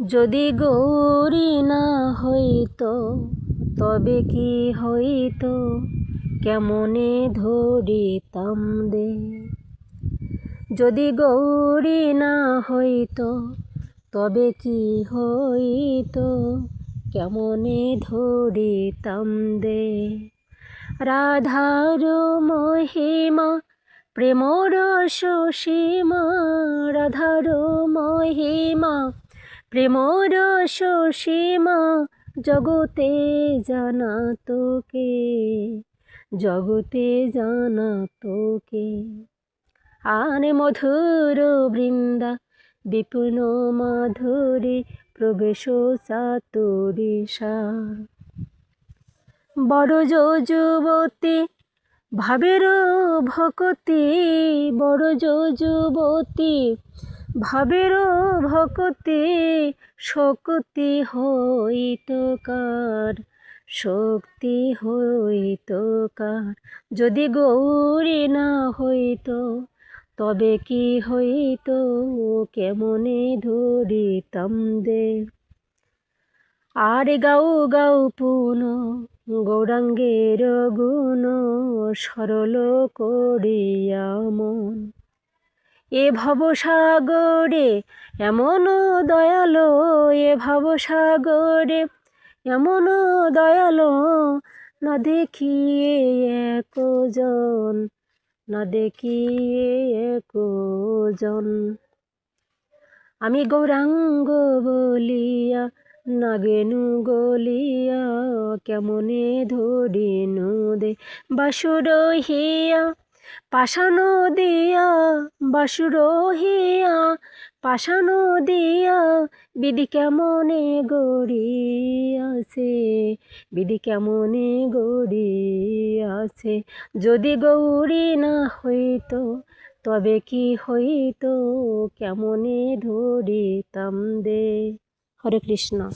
যদি গৌরী না হইতো তবে কি হইতো, কেমনে ধরিতাম দে। যদি গৌরী না হইতো তবে কি হইতো, কেমনে ধরিতাম দে। রাধার মহিমা প্রেমর সীমা, রাধার মহিমা প্রেমর সীমা, জগতে জানাতো কে, জগতে জানাতো কে। আর মধুর বৃন্দা বিপুল মাধুরী, প্রবেশ চাতুরীষা। বড় যুবতী ভাবের ভকতি, বড় যুবতী ভাবের ভকতি, শক্তি হইত কার, শক্তি হইত কার। যদি গৌরী না হইত তবে কি হইত, কেমনে ধরিতাম দে। আর গাও গাও পুন গৌরাঙ্গের গুণ, সরল করিয়া মন। এ ভবসাগরে এমন দয়ালো, এ ভবসাগরে এমন দয়ালো, না দেখিয়ে একজন, না দেখিয়ে একজন। আমি গৌরাঙ্গ বলিয়া নাগেনু গলিয়া, কেমনে ধরিনু দে। বাসুর হিয়া পাষাণ দিয়া, বাসুর হিয়া পাষাণ দিয়া, বিধি কেমনে গড়িয়াছে, বিধি কেমনে গড়িয়াছে। যদি গৌরী না হইতো তবে কি হইতো, কেমনে ধরিতাম দে। হরে কৃষ্ণ।